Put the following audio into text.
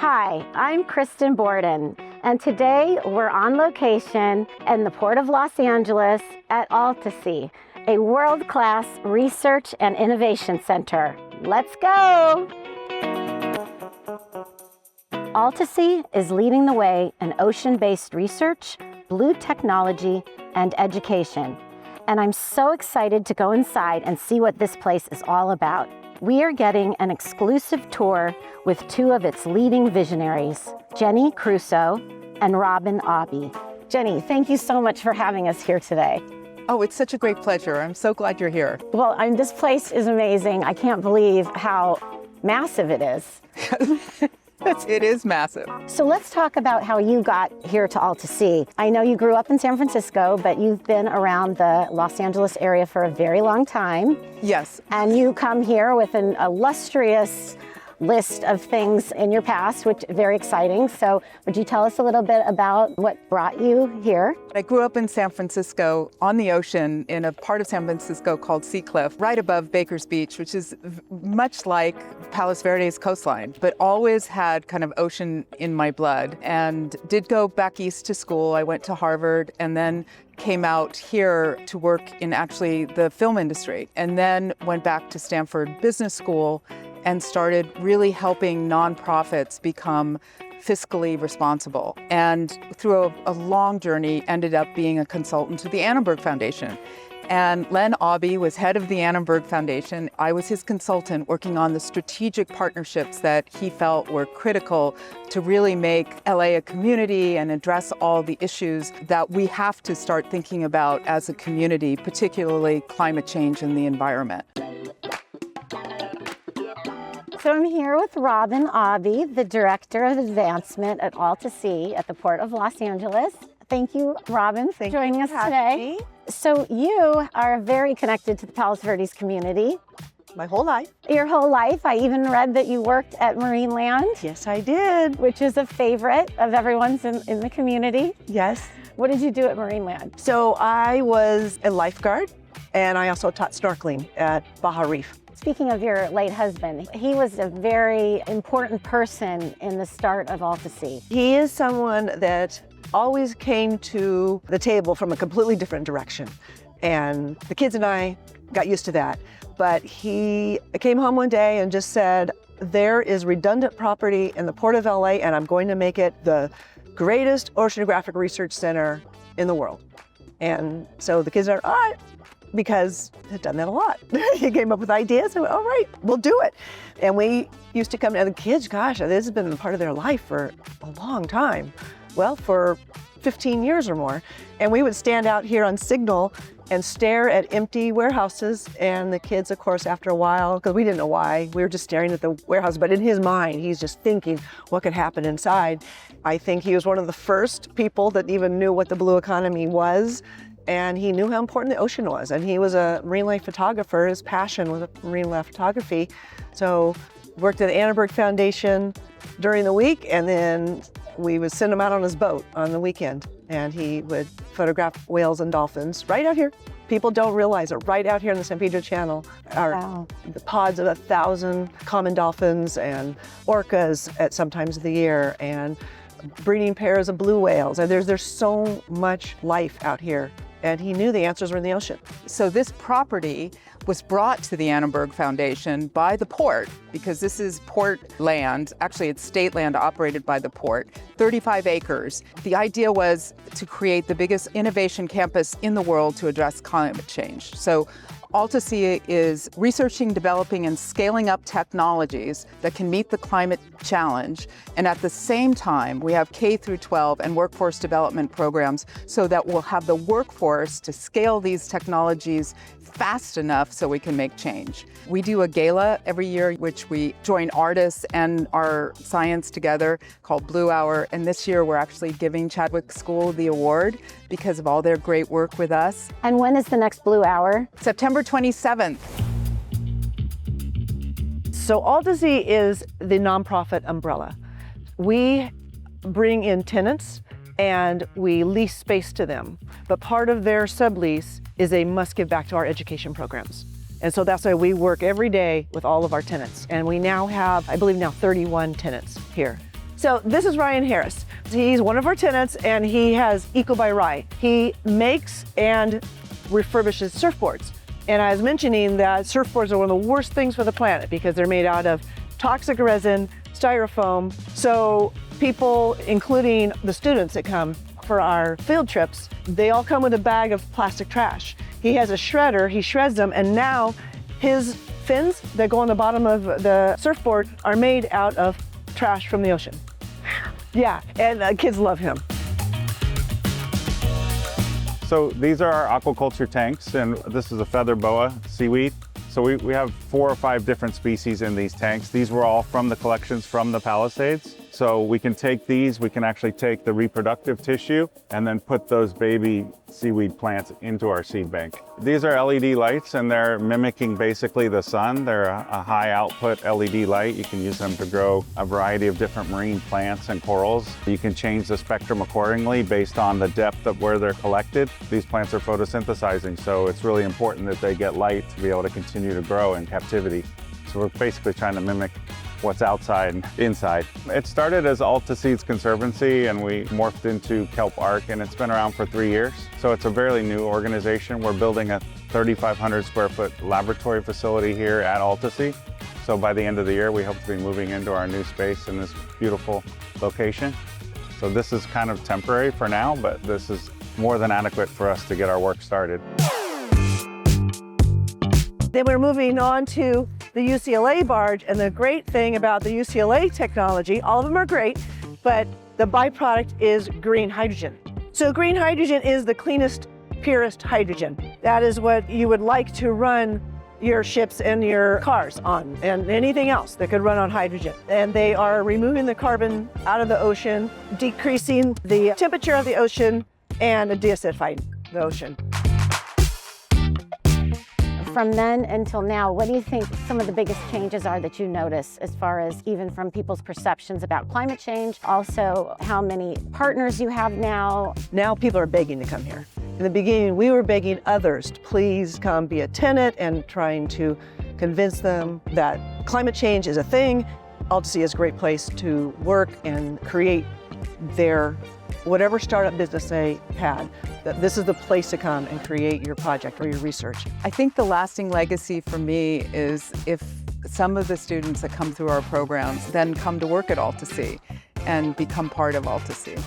Hi, I'm Kristin Borden, and today we're on location in the Port of Los Angeles at AltaSea, a world-class research and innovation center. Let's go! AltaSea is leading the way in ocean-based research, blue technology, and education. And I'm so excited to go inside and see what this place is all about. We are getting an exclusive tour with two of its leading visionaries, Jenny Krusoe and Leonard Aube. Jenny, thank you so much for having us here today. Oh, it's such a great pleasure. I'm so glad you're here. Well, this place is amazing. I can't believe how massive it is. It is massive. So let's talk about how you got here to AltaSea. I know you grew up in San Francisco, but you've been around the Los Angeles area for a very long time. Yes. And you come here with an illustrious list of things in your past, which is very exciting. So would you tell us a little bit about what brought you here? I grew up in San Francisco on the ocean in a part of San Francisco called Sea Cliff, right above Baker's Beach, which is much like Palos Verdes coastline, but always had kind of ocean in my blood, and did go back east to school. I went to Harvard and then came out here to work in actually the film industry, and then went back to Stanford Business School and started really helping nonprofits become fiscally responsible. And through a long journey, ended up being a consultant to the Annenberg Foundation. And Leonard Aube was head of the Annenberg Foundation. I was his consultant working on the strategic partnerships that he felt were critical to really make LA a community and address all the issues that we have to start thinking about as a community, particularly climate change and the environment. So I'm here with Leonard Aube, the Director of Advancement at AltaSea at the Port of Los Angeles. Thank you, Robin, for joining us today. So you are very connected to the Palos Verdes community. My whole life. Your whole life. I even read that you worked at Marineland. Yes, I did. Which is a favorite of everyone's in the community. Yes. What did you do at Marineland? So I was a lifeguard, and I also taught snorkeling at Baja Reef. Speaking of your late husband, he was a very important person in the start of AltaSea. He is someone that always came to the table from a completely different direction. And the kids and I got used to that. But he came home one day and just said, there is redundant property in the Port of LA, and I'm going to make it the greatest oceanographic research center in the world. And so the kids are, all right, because he'd done that a lot. He came up with ideas and went, all right, we'll do it. And we used to come to the kids, gosh, this has been a part of their life for a long time. Well, for 15 years or more. And we would stand out here on Signal and stare at empty warehouses. And the kids, of course, after a while, because we didn't know why, we were just staring at the warehouse, but in his mind, he's just thinking what could happen inside. I think he was one of the first people that even knew what the blue economy was. And he knew how important the ocean was. And he was a marine life photographer. His passion was marine life photography. So worked at the Annenberg Foundation during the week, and then we would send him out on his boat on the weekend. And he would photograph whales and dolphins right out here. People don't realize it. Right out here in the San Pedro Channel are the pods of 1,000 common dolphins and orcas at some times of the year, and breeding pairs of blue whales. And there's so much life out here. And he knew the answers were in the ocean. So this property was brought to the Annenberg Foundation by the port, because this is port land. Actually, it's state land operated by the port, 35 acres. The idea was to create the biggest innovation campus in the world to address climate change. So AltaSea is researching, developing, and scaling up technologies that can meet the climate challenge. And at the same time, we have K through 12 and workforce development programs so that we'll have the workforce to scale these technologies fast enough so we can make change. We do a gala every year, which we join artists and our science together, called Blue Hour. And this year, we're actually giving Chadwick School the award because of all their great work with us. And when is the next Blue Hour? September 27th. So AltaSea is the nonprofit umbrella. We bring in tenants and we lease space to them. But part of their sublease is they must give back to our education programs. And so that's why we work every day with all of our tenants. And we now have, I believe now 31 tenants here. So this is Ryan Harris. He's one of our tenants and he has Eco by Rye. He makes and refurbishes surfboards. And I was mentioning that surfboards are one of the worst things for the planet because they're made out of toxic resin, styrofoam. So people, including the students that come for our field trips, they all come with a bag of plastic trash. He has a shredder, he shreds them, and now his fins that go on the bottom of the surfboard are made out of trash from the ocean. Yeah, and kids love him. So these are our aquaculture tanks, and this is a feather boa seaweed. So we have 4 or 5 different species in these tanks. These were all from the collections from the Palisades. So we can take these, we can actually take the reproductive tissue and then put those baby seaweed plants into our seed bank. These are LED lights and they're mimicking basically the sun. They're a high output LED light. You can use them to grow a variety of different marine plants and corals. You can change the spectrum accordingly based on the depth of where they're collected. These plants are photosynthesizing, so it's really important that they get light to be able to continue to grow in captivity. So we're basically trying to mimic what's outside and inside. It started as AltaSea's Conservancy and we morphed into Kelp Arc, and it's been around for 3 years. So it's a fairly new organization. We're building a 3,500 square foot laboratory facility here at AltaSea. So by the end of the year, we hope to be moving into our new space in this beautiful location. So this is kind of temporary for now, but this is more than adequate for us to get our work started. Then we're moving on to the UCLA barge, and the great thing about the UCLA technology, all of them are great, but the byproduct is green hydrogen. So green hydrogen is the cleanest, purest hydrogen. That is what you would like to run your ships and your cars on, and anything else that could run on hydrogen. And they are removing the carbon out of the ocean, decreasing the temperature of the ocean, and deacidifying the ocean. From then until now, what do you think some of the biggest changes are that you notice as far as even from people's perceptions about climate change, also how many partners you have now? Now people are begging to come here. In the beginning, we were begging others to please come be a tenant and trying to convince them that climate change is a thing. AltaSea is a great place to work and create their whatever startup business they had, that this is the place to come and create your project or your research. I think the lasting legacy for me is if some of the students that come through our programs then come to work at AltaSea and become part of AltaSea.